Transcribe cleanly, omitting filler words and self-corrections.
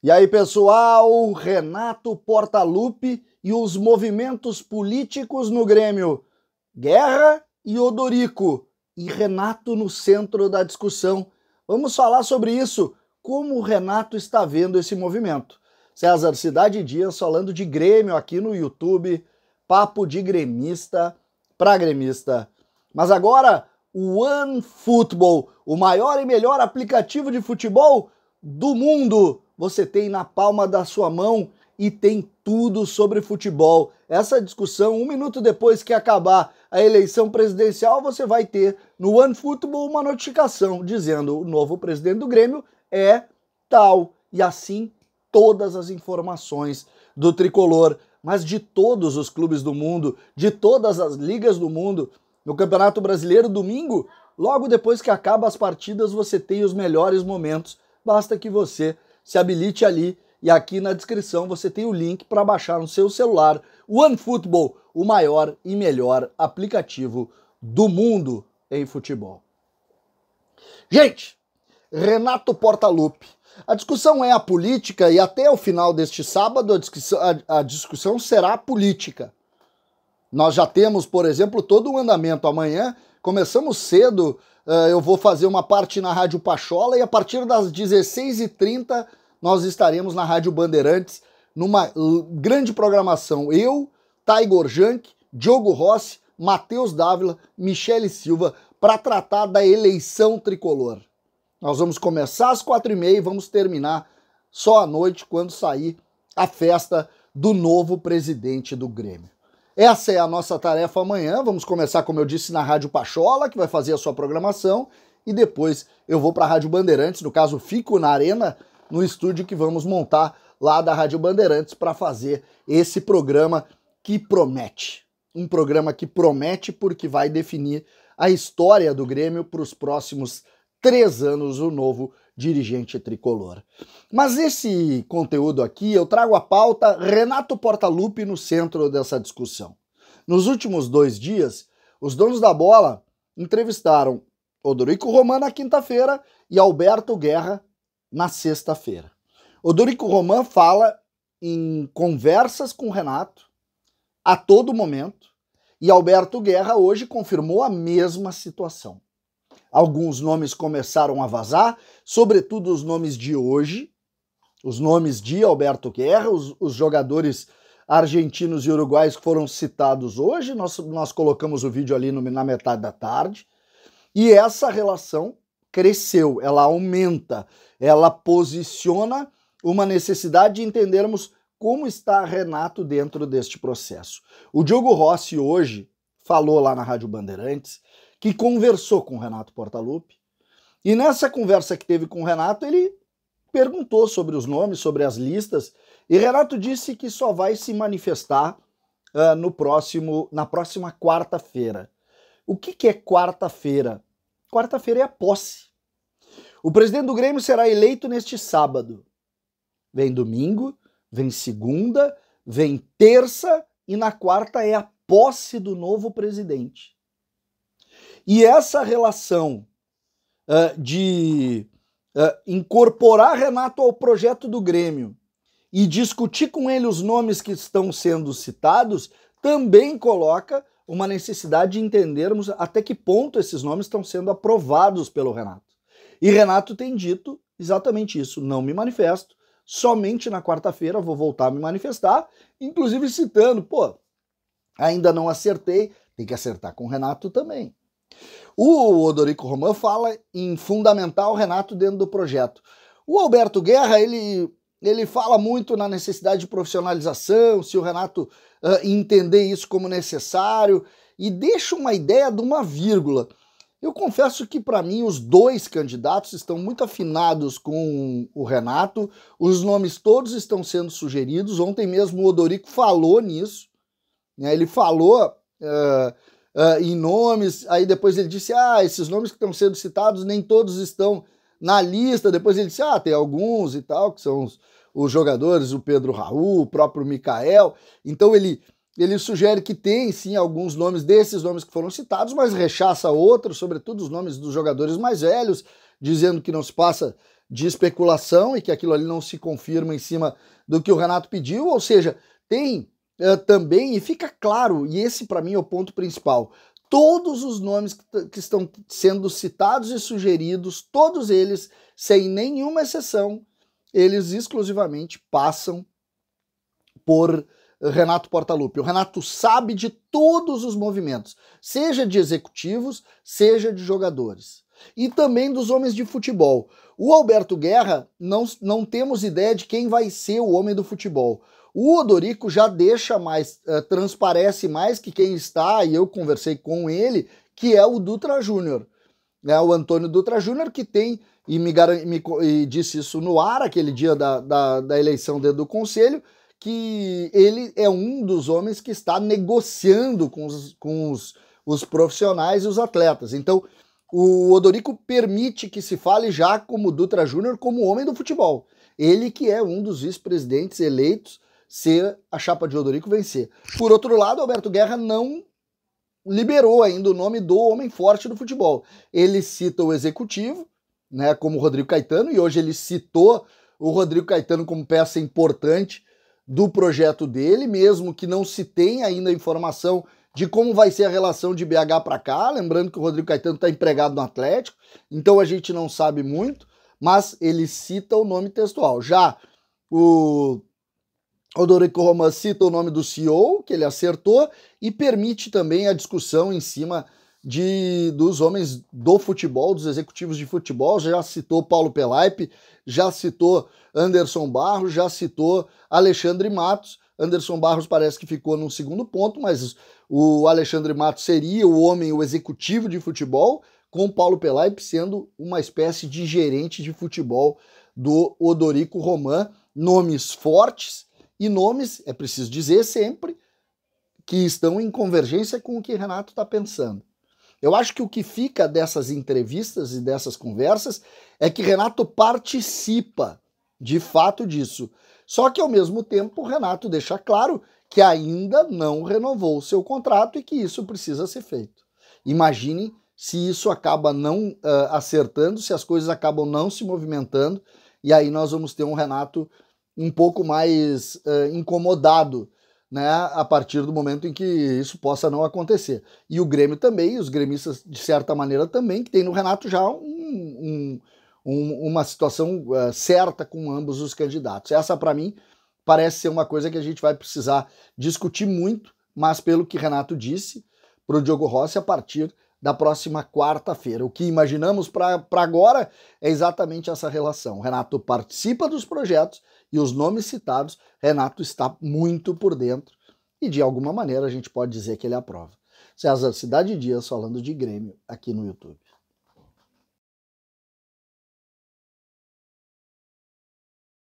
E aí, pessoal, Renato Portaluppi e os movimentos políticos no Grêmio. Guerra e Odorico. E Renato no centro da discussão. Vamos falar sobre isso, como o Renato está vendo esse movimento. César Cidade Dias falando de Grêmio aqui no YouTube, papo de gremista para gremista. Mas agora, o OneFootball, o maior e melhor aplicativo de futebol do mundo. Você tem na palma da sua mão e tem tudo sobre futebol. Essa discussão, um minuto depois que acabar a eleição presidencial, você vai ter no OneFootball uma notificação dizendo o novo presidente do Grêmio é tal. E assim todas as informações do tricolor, mas de todos os clubes do mundo, de todas as ligas do mundo. No Campeonato Brasileiro, domingo, logo depois que acaba as partidas, você tem os melhores momentos. Basta que você se habilite ali e aqui na descrição você tem o link para baixar no seu celular o OneFootball, o maior e melhor aplicativo do mundo em futebol. Gente, Renato Portaluppi. A discussão é a política e até o final deste sábado a discussão será política. Nós já temos, por exemplo, todo o andamento. Amanhã começamos cedo, eu vou fazer uma parte na Rádio Pachola e a partir das 16h30 nós estaremos na Rádio Bandeirantes numa grande programação. Eu, Taigor Jank, Diogo Rossi, Matheus Dávila, Michele Silva, para tratar da eleição tricolor. Nós vamos começar às 4h30 e vamos terminar só à noite, quando sair a festa do novo presidente do Grêmio. Essa é a nossa tarefa amanhã. Vamos começar, como eu disse, na Rádio Pachola, que vai fazer a sua programação, e depois eu vou para a Rádio Bandeirantes, no caso fico na Arena, no estúdio que vamos montar lá da Rádio Bandeirantes para fazer esse programa que promete. Um programa que promete porque vai definir a história do Grêmio para os próximos 3 anos, o novo dirigente tricolor. Mas esse conteúdo aqui, eu trago a pauta Renato Portaluppi no centro dessa discussão. Nos últimos 2 dias, os donos da bola entrevistaram Odorico Roman na quinta-feira e Alberto Guerra na sexta-feira. Odorico Roman fala em conversas com o Renato a todo momento e Alberto Guerra hoje confirmou a mesma situação. Alguns nomes começaram a vazar, sobretudo os nomes de hoje, os nomes de Alberto Guerra, os jogadores argentinos e uruguaios que foram citados hoje. Nós colocamos o vídeo ali na metade da tarde. E essa relação cresceu, ela aumenta, ela posiciona uma necessidade de entendermos como está Renato dentro deste processo. O Diogo Rossi hoje falou lá na Rádio Bandeirantes que conversou com o Renato Portaluppi, e nessa conversa que teve com o Renato, ele perguntou sobre os nomes, sobre as listas, e Renato disse que só vai se manifestar na próxima quarta-feira. O que é quarta-feira? Quarta-feira é a posse. O presidente do Grêmio será eleito neste sábado. Vem domingo, vem segunda, vem terça, e na quarta é a posse do novo presidente. E essa relação de incorporar Renato ao projeto do Grêmio e discutir com ele os nomes que estão sendo citados também coloca uma necessidade de entendermos até que ponto esses nomes estão sendo aprovados pelo Renato. E Renato tem dito exatamente isso: não me manifesto, somente na quarta-feira vou voltar a me manifestar, inclusive citando, ainda não acertei, tem que acertar com o Renato também. O Odorico Roman fala em fundamentar o Renato dentro do projeto. O Alberto Guerra, ele fala muito na necessidade de profissionalização, se o Renato entender isso como necessário, e deixa uma ideia de uma vírgula. Eu confesso que, para mim, os 2 candidatos estão muito afinados com o Renato, os nomes todos estão sendo sugeridos. Ontem mesmo o Odorico falou nisso, né? Ele falou em nomes, aí depois ele disse, esses nomes que estão sendo citados nem todos estão na lista. Depois ele disse, tem alguns e tal, que são os jogadores, o Pedro Raul, o próprio Mikael. Então ele sugere que tem sim alguns nomes desses nomes que foram citados, mas rechaça outros, sobretudo os nomes dos jogadores mais velhos, dizendo que não se passa de especulação e que aquilo ali não se confirma em cima do que o Renato pediu, ou seja, tem também, e fica claro, e esse para mim é o ponto principal, todos os nomes que estão sendo citados e sugeridos, todos eles, sem nenhuma exceção, eles exclusivamente passam por Renato Portaluppi. O Renato sabe de todos os movimentos, seja de executivos, seja de jogadores. E também dos homens de futebol. O Alberto Guerra, não temos ideia de quem vai ser o homem do futebol. O Odorico já deixa mais, transparece mais que quem está, e eu conversei com ele, que é o Dutra Júnior. O Antônio Dutra Júnior, que tem, e disse isso no ar, aquele dia da eleição dentro do conselho, que ele é um dos homens que está negociando com os profissionais e os atletas. Então, o Odorico permite que se fale já como Dutra Júnior como homem do futebol. Ele que é um dos vice-presidentes eleitos se a chapa de Odorico vencer. Por outro lado, Alberto Guerra não liberou ainda o nome do homem forte do futebol. Ele cita o executivo, né, como o Rodrigo Caetano, e hoje ele citou o Rodrigo Caetano como peça importante do projeto dele, mesmo que não se tenha ainda informação de como vai ser a relação de BH para cá, lembrando que o Rodrigo Caetano está empregado no Atlético, então a gente não sabe muito, mas ele cita o nome textual. Já o Odorico Roman cita o nome do CEO, que ele acertou, e permite também a discussão em cima dos homens do futebol, dos executivos de futebol. Já citou Paulo Pelaipe, já citou Anderson Barros, já citou Alexandre Matos. Anderson Barros parece que ficou num segundo ponto, mas o Alexandre Matos seria o homem, o executivo de futebol, com Paulo Pelaipe sendo uma espécie de gerente de futebol do Odorico Roman. Nomes fortes e nomes, é preciso dizer sempre, que estão em convergência com o que Renato está pensando. Eu acho que o que fica dessas entrevistas e dessas conversas é que Renato participa de fato disso. Só que, ao mesmo tempo, o Renato deixa claro que ainda não renovou o seu contrato e que isso precisa ser feito. Imaginem se isso acaba não acertando, se as coisas acabam não se movimentando, e aí nós vamos ter um Renato um pouco mais incomodado, né, a partir do momento em que isso possa não acontecer. E o Grêmio também, os gremistas, de certa maneira, também, que tem no Renato já uma situação certa com ambos os candidatos. Essa, para mim, parece ser uma coisa que a gente vai precisar discutir muito, mas pelo que Renato disse para o Diogo Rossi, a partir da próxima quarta-feira. O que imaginamos para agora é exatamente essa relação. Renato participa dos projetos e os nomes citados, Renato está muito por dentro e, de alguma maneira, a gente pode dizer que ele aprova. César Cidade Dias falando de Grêmio aqui no YouTube.